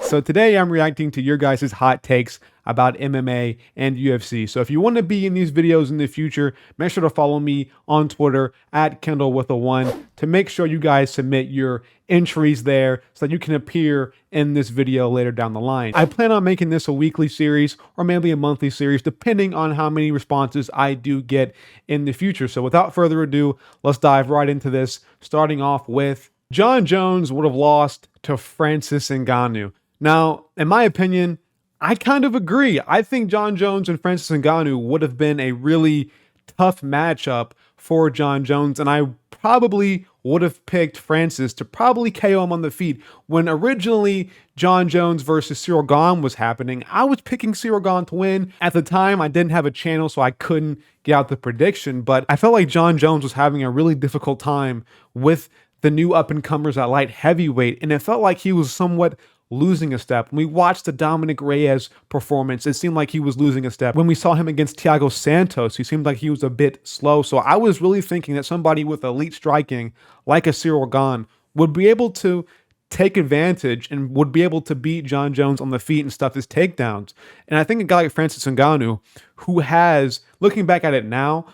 So today I'm reacting to your guys' hot takes about MMA and UFC. So if you want to be in these videos in the future, make sure to follow me on Twitter at Kendall with a 1 to make sure you guys submit your entries there so that you can appear in this video later down the line. I plan on making this a weekly series or maybe a monthly series depending on how many responses I do get in the future. So without further ado, let's dive right into this, starting off with Jon Jones would have lost to Francis Ngannou. Now, in my opinion, I kind of agree. I think Jon Jones and Francis Ngannou would have been a really tough matchup for Jon Jones, and I probably would have picked Francis to probably KO him on the feet. When originally Jon Jones versus Cyril Gane was happening, I was picking Cyril Gane to win. At the time, I didn't have a channel, so I couldn't get out the prediction, but I felt like Jon Jones was having a really difficult time with the new up-and-comers at light heavyweight, and it felt like he was somewhat losing a step. When we watched the Dominic Reyes performance, it seemed like he was losing a step. When we saw him against Thiago Santos, he seemed like he was a bit slow. So I was really thinking that somebody with elite striking, like a Cyril Gane, would be able to take advantage and would be able to beat Jon Jones on the feet and stuff his takedowns. And I think a guy like Francis Ngannou, who has, looking back at it now,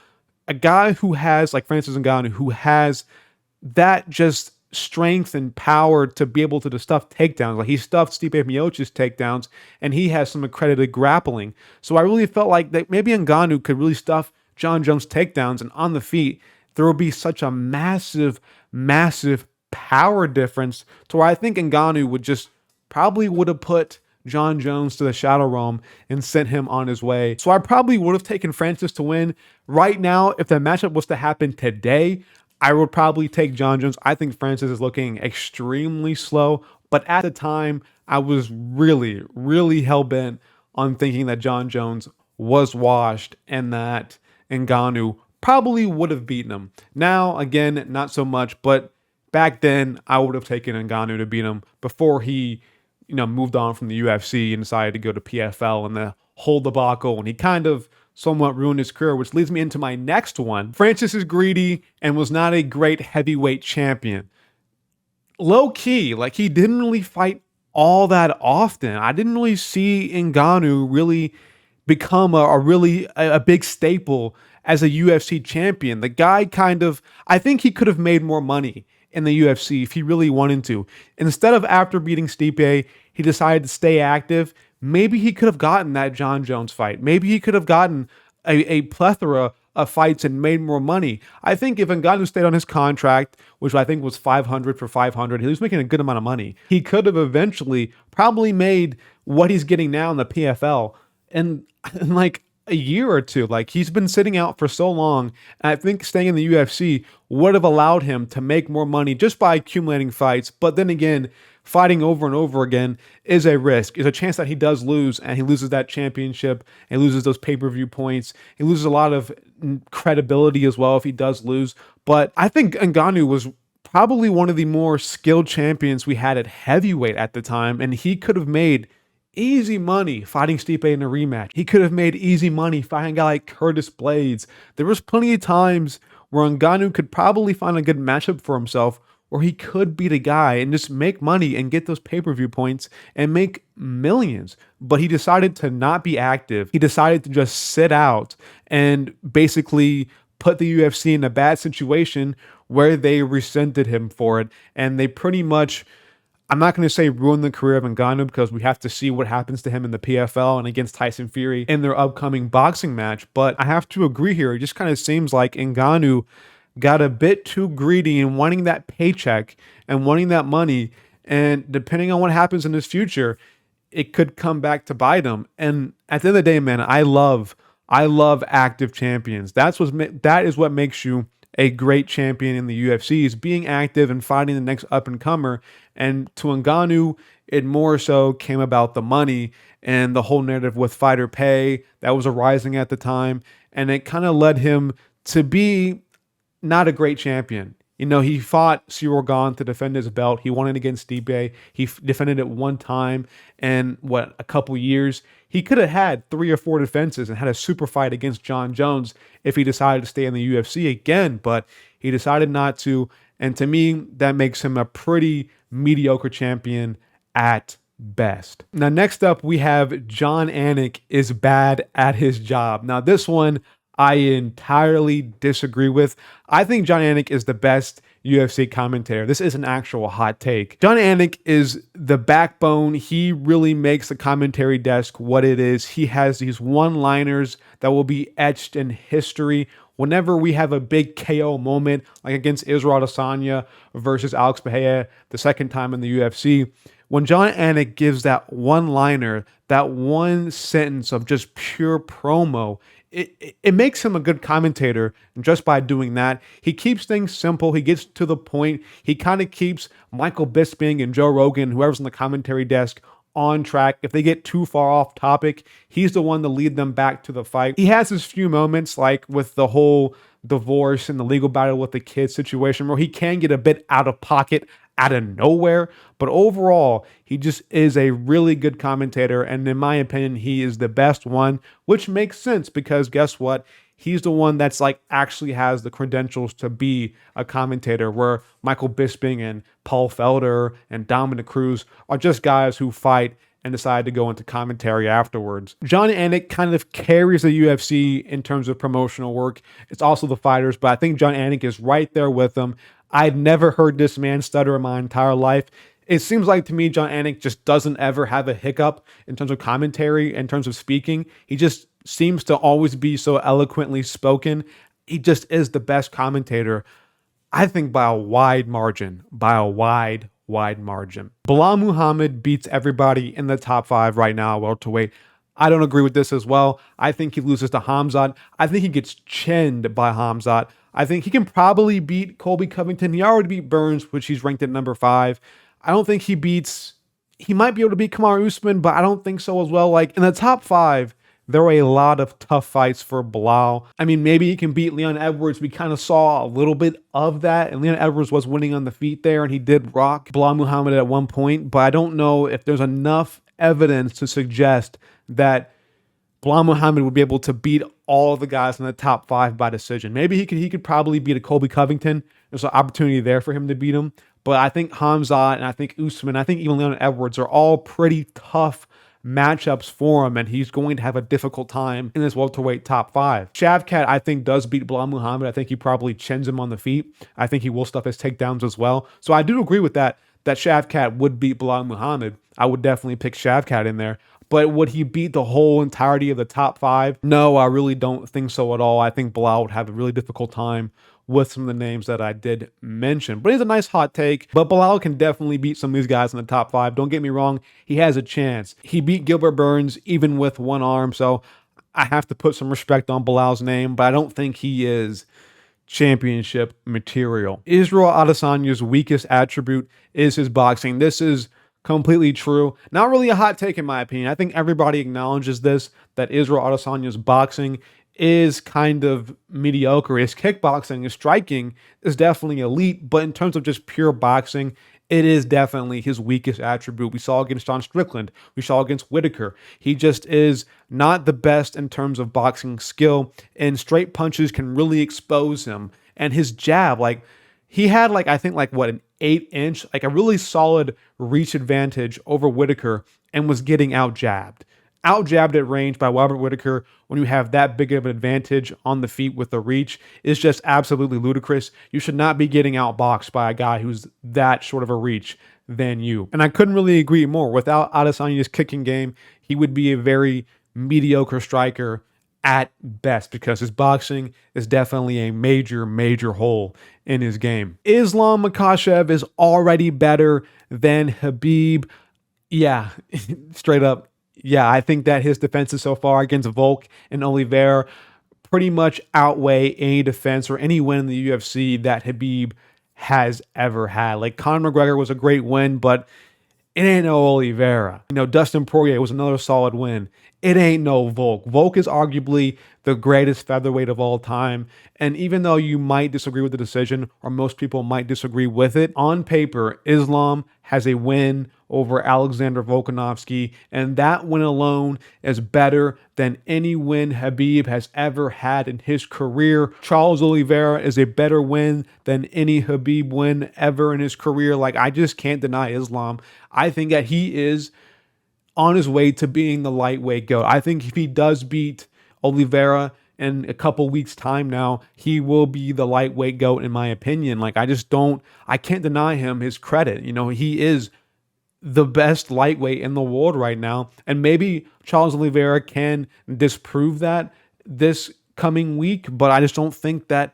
a guy who has, like Francis Ngannou, who has that just strength and power to be able to stuff takedowns. Like he stuffed Stipe Miocic's takedowns, and he has some accredited grappling. So I really felt like that maybe Ngannou could really stuff Jon Jones' takedowns, and on the feet, there would be such a massive, massive power difference to where I think Ngannou would just probably would have put Jon Jones to the Shadow Realm and sent him on his way. So I probably would have taken Francis to win. Right now, if the matchup was to happen today, I would probably take Jon Jones. I think Francis is looking extremely slow, but at the time, I was really, really hell-bent on thinking that Jon Jones was washed and that Ngannou probably would have beaten him. Now, again, not so much, but back then, I would have taken Ngannou to beat him before he, moved on from the UFC and decided to go to PFL and the whole debacle, and he kind of somewhat ruined his career, which leads me into my next one. Francis is greedy and was not a great heavyweight champion. Low key, like he didn't really fight all that often. I didn't really see Ngannou really become a big staple as a UFC champion. The guy I think he could have made more money in the UFC if he really wanted to. Instead of after beating Stipe, he decided to stay active. Maybe he could have gotten that Jon Jones fight. Maybe he could have gotten a plethora of fights and made more money. I think if Ngannou stayed on his contract, which I think was 500 for 500, he was making a good amount of money. He could have eventually probably made what he's getting now in the PFL in like a year or two. Like he's been sitting out for so long, and I think staying in the UFC would have allowed him to make more money just by accumulating fights. But then again, fighting over and over again is a risk. It's a chance that he does lose, and he loses that championship, and loses those pay-per-view points. He loses a lot of credibility as well if he does lose. But I think Ngannou was probably one of the more skilled champions we had at heavyweight at the time, and he could have made easy money fighting Stipe in a rematch. He could have made easy money fighting a guy like Curtis Blades. There was plenty of times where Ngannou could probably find a good matchup for himself, or he could beat a guy and just make money and get those pay-per-view points and make millions. But he decided to not be active. He decided to just sit out and basically put the UFC in a bad situation where they resented him for it. And they pretty much, I'm not going to say ruin the career of Ngannou, because we have to see what happens to him in the PFL and against Tyson Fury in their upcoming boxing match. But I have to agree here. It just kind of seems like Ngannou got a bit too greedy in wanting that paycheck and wanting that money. And depending on what happens in his future, it could come back to bite him. And at the end of the day, man, I love active champions. That is what makes you a great champion in the UFC, is being active and fighting the next up-and-comer. And to Ngannou, it more so came about the money and the whole narrative with fighter pay that was arising at the time. And it kind of led him to be not a great champion. He fought Cyril Gane to defend his belt. He won it against Stipe. He defended it one time in, a couple years. He could have had 3 or 4 defenses and had a super fight against Jon Jones if he decided to stay in the UFC again, but he decided not to. And to me, that makes him a pretty mediocre champion at best. Now, next up, we have Jon Anik is bad at his job. Now, this one I entirely disagree with. I think Jon Anik is the best UFC commentator. This is an actual hot take. Jon Anik is the backbone. He really makes the commentary desk what it is. He has these one-liners that will be etched in history. Whenever we have a big KO moment, like against Israel Adesanya versus Alex Pereira the second time in the UFC, when Jon Anik gives that one-liner, that one sentence of just pure promo, it makes him a good commentator just by doing that. He keeps things simple. He gets to the point. He kind of keeps Michael Bisping and Joe Rogan, whoever's on the commentary desk, on track. If they get too far off topic, he's the one to lead them back to the fight. He has his few moments, like with the whole divorce and the legal battle with the kids situation, where he can get a bit out of pocket out of nowhere. But overall, he just is a really good commentator. And in my opinion, he is the best one, which makes sense because guess what? He's the one that's like actually has the credentials to be a commentator, where Michael Bisping and Paul Felder and Dominic Cruz are just guys who fight and decide to go into commentary afterwards. Jon Anik kind of carries the UFC in terms of promotional work. It's also the fighters, but I think Jon Anik is right there with them. I'd never heard this man stutter in my entire life. It seems like to me Jon Anik just doesn't ever have a hiccup in terms of commentary, in terms of speaking. He just seems to always be so eloquently spoken. He just is the best commentator, I think, by a wide margin, wide margin. Belal Muhammad beats everybody in the top 5 right now, welterweight. I don't agree with this as well. I think he loses to Khamzat. I think he gets chinned by Khamzat. I think he can probably beat Colby Covington. He already beat Burns, which he's ranked at number 5. I don't think he might be able to beat Kamaru Usman, but I don't think so as well. Like in the top 5, there were a lot of tough fights for Belal. I mean, maybe he can beat Leon Edwards. We kind of saw a little bit of that, and Leon Edwards was winning on the feet there, and he did rock Belal Muhammad at one point, but I don't know if there's enough evidence to suggest that Belal Muhammad would be able to beat all of the guys in the top 5 by decision. Maybe he could probably beat a Colby Covington. There's an opportunity there for him to beat him, but I think Khamzat and I think Usman, I think even Leon Edwards are all pretty tough matchups for him, and he's going to have a difficult time in this welterweight top 5. Shavkat, I think, does beat Belal Muhammad. I think he probably chins him on the feet. I think he will stuff his takedowns as well. So I do agree with that Shavkat would beat Belal Muhammad. I would definitely pick Shavkat in there. But would he beat the whole entirety of the top 5? No, I really don't think so at all. I think Belal would have a really difficult time with some of the names that I did mention. But it's a nice hot take. But Belal can definitely beat some of these guys in the top 5. Don't get me wrong. He has a chance. He beat Gilbert Burns even with one arm. So I have to put some respect on Belal's name. But I don't think he is championship material. Israel Adesanya's weakest attribute is his boxing. This is completely true. Not really a hot take in my opinion. I think everybody acknowledges this, that Israel Adesanya's boxing is kind of mediocre. His kickboxing, his striking is definitely elite, but in terms of just pure boxing, it is definitely his weakest attribute. We saw against John Strickland. We saw against Whitaker. He just is not the best in terms of boxing skill, and straight punches can really expose him. And his jab, he had I think an 8-inch, a really solid reach advantage over Whitaker, and was getting out-jabbed at range by Robert Whitaker. When you have that big of an advantage on the feet with the reach, is just absolutely ludicrous. You should not be getting outboxed by a guy who's that short of a reach than you. And I couldn't really agree more. Without Adesanya's kicking game, he would be a very mediocre striker at best, because his boxing is definitely a major hole in his game. Islam Makhachev is already better than Khabib. Yeah, straight up. Yeah, I think that his defenses so far against Volk and Oliveira pretty much outweigh any defense or any win in the UFC that Khabib has ever had. Conor McGregor was a great win, but it ain't no Oliveira. Dustin Poirier was another solid win. It ain't no Volk. Volk is arguably the greatest featherweight of all time. And even though you might disagree with the decision, or most people might disagree with it, on paper, Islam has a win over Alexander Volkanovski, and that win alone is better than any win Khabib has ever had in his career. Charles Oliveira is a better win than any Khabib win ever in his career. I just can't deny Islam. I think that he is on his way to being the lightweight GOAT. I think if he does beat Oliveira in a couple weeks time now, he will be the lightweight GOAT in my opinion. Like I can't deny him his credit. You know, he is the best lightweight in the world right now. And maybe Charles Oliveira can disprove that this coming week, but I just don't think that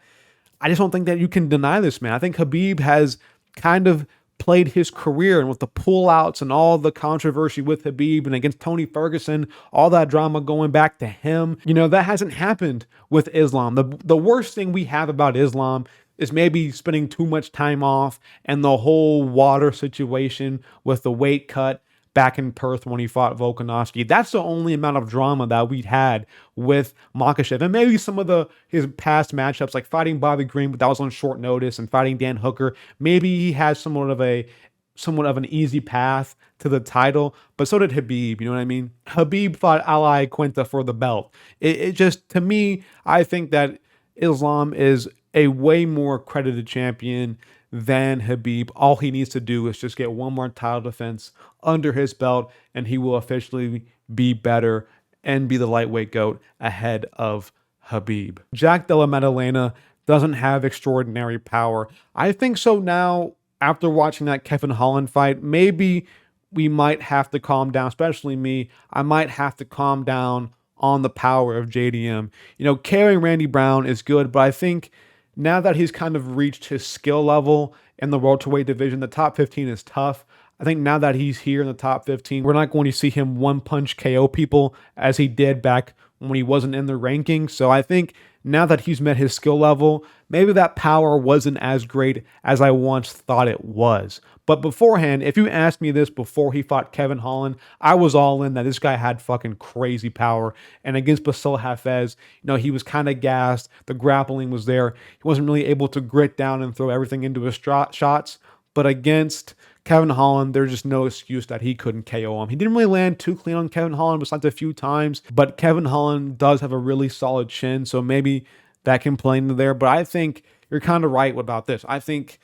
you can deny this man. I think Khabib has kind of played his career, and with the pullouts and all the controversy with Khabib and against Tony Ferguson, all that drama going back to him, you know, that hasn't happened with Islam. The worst thing we have about Islam is maybe spending too much time off and the whole water situation with the weight cut back in Perth when he fought Volkanovski. That's the only amount of drama that we'd had with Makhachev. And maybe some of his past matchups, like fighting Bobby Green, but that was on short notice, and fighting Dan Hooker. Maybe he has somewhat of an easy path to the title, but so did Khabib, you know what I mean? Khabib fought Ali Quinta for the belt. It just, to me, I think that Islam is a way more credited champion than Khabib. All he needs to do is just get one more title defense under his belt, and he will officially be better and be the lightweight GOAT ahead of Khabib. Jack Della Maddalena doesn't have extraordinary power. I think so now, after watching that Kevin Holland fight, maybe we might have to calm down, especially me. I might have to calm down on the power of JDM. You know, carrying Randy Brown is good, but I think now that he's kind of reached his skill level in the welterweight division, the top 15 is tough. I think now that he's here in the top 15, we're not going to see him one-punch KO people as he did back when he wasn't in the rankings. So I think now that he's met his skill level, maybe that power wasn't as great as I once thought it was. But beforehand, if you asked me this before he fought Kevin Holland, I was all in that this guy had fucking crazy power. And against Basil Hafez, you know, he was kind of gassed. The grappling was there. He wasn't really able to grit down and throw everything into his shots. But against Kevin Holland, there's just no excuse that he couldn't KO him. He didn't really land too clean on Kevin Holland besides a few times, but Kevin Holland does have a really solid chin, so maybe that can play into there. But I think you're kind of right about this. I think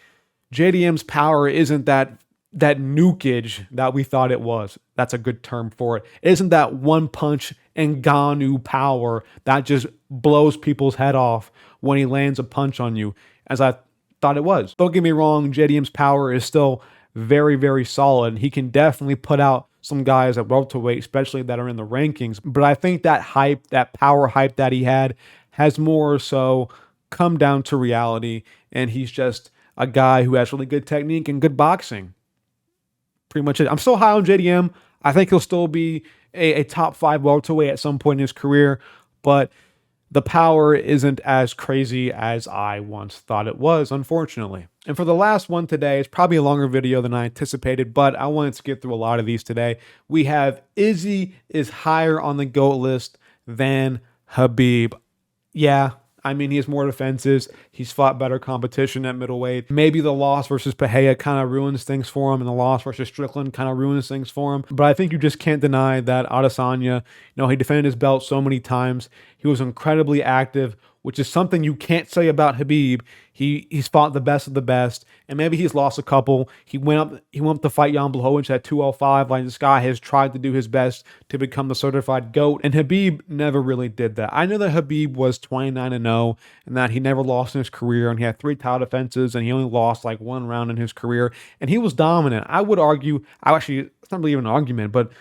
JDM's power isn't that nukage that we thought it was. That's a good term for it. It isn't that one punch Ngannou power that just blows people's head off when he lands a punch on you, as I thought it was. Don't get me wrong, JDM's power is still very, very solid, and he can definitely put out some guys at welterweight, especially that are in the rankings. But I think that hype, that power hype that he had, has more so come down to reality, and he's just a guy who has really good technique and good boxing. Pretty much it. I'm still high on JDM. I think he'll still be a top 5 welterweight at some point in his career, but the power isn't as crazy as I once thought it was, unfortunately. And for the last one today, it's probably a longer video than I anticipated, but I wanted to get through a lot of these today. We have Izzy is higher on the GOAT list than Khabib. Yeah, I mean, he has more defenses. He's fought better competition at middleweight. Maybe the loss versus Pereira kind of ruins things for him, and the loss versus Strickland kind of ruins things for him. But I think you just can't deny that Adesanya, he defended his belt so many times. He was incredibly active, which is something you can't say about Khabib. He's fought the best of the best, and maybe he's lost a couple. He went up to fight Jan Blachowicz at 205. Like, this guy has tried to do his best to become the certified GOAT, and Khabib never really did that. I know that Khabib was 29-0, and that he never lost in his career, and he had 3 title defenses, and he only lost like 1 round in his career, and he was dominant. I would argue, it's not really even an argument, but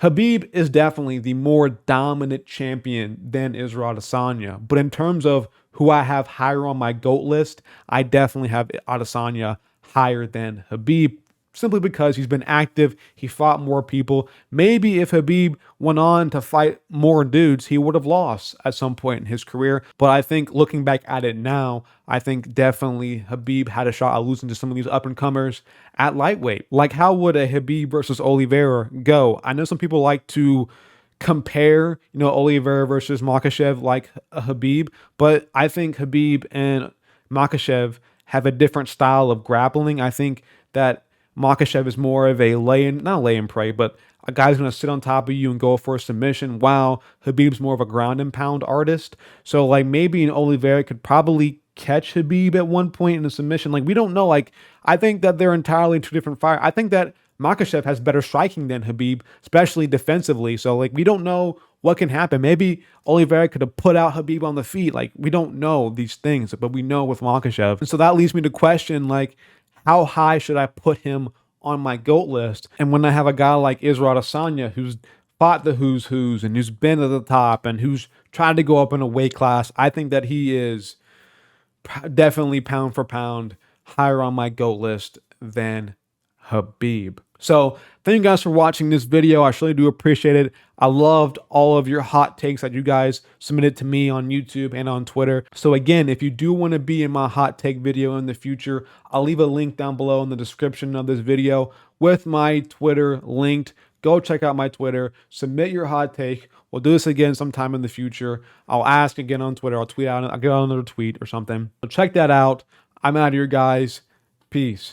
Khabib is definitely the more dominant champion than Israel Adesanya. But in terms of who I have higher on my GOAT list, I definitely have Adesanya higher than Khabib, simply because he's been active, he fought more people. Maybe if Khabib went on to fight more dudes, he would have lost at some point in his career. But I think looking back at it now, I think definitely Khabib had a shot at losing to some of these up-and-comers at lightweight. Like, how would a Khabib versus Oliveira go? I know some people like to compare, Oliveira versus Makhachev like a Khabib, but I think Khabib and Makhachev have a different style of grappling. I think that Makhachev is more of a not lay and pray, but a guy's going to sit on top of you and go for a submission, while Khabib's more of a ground and pound artist. So, like, maybe an Oliveira could probably catch Khabib at one point in a submission. Like, we don't know. Like, I think that they're entirely 2 different fighters. I think that Makhachev has better striking than Khabib, especially defensively. So like we don't know what can happen. Maybe Oliveira could have put out Khabib on the feet. Like we don't know these things, but we know with Makhachev. And so that leads me to question like how high should I put him on my GOAT list? And when I have a guy like Israel Adesanya who's fought the who's who's and who's been at the top and who's tried to go up in a weight class, I think that he is definitely pound for pound higher on my GOAT list than Khabib. So thank you guys for watching this video. I surely do appreciate it. I loved all of your hot takes that you guys submitted to me on YouTube and on Twitter. So again, if you do want to be in my hot take video in the future, I'll leave a link down below in the description of this video with my Twitter linked. Go check out my Twitter, submit your hot take. We'll do this again sometime in the future. I'll ask again on Twitter. I'll tweet out, I'll get out another tweet or something. So check that out. I'm out of here, guys. Peace.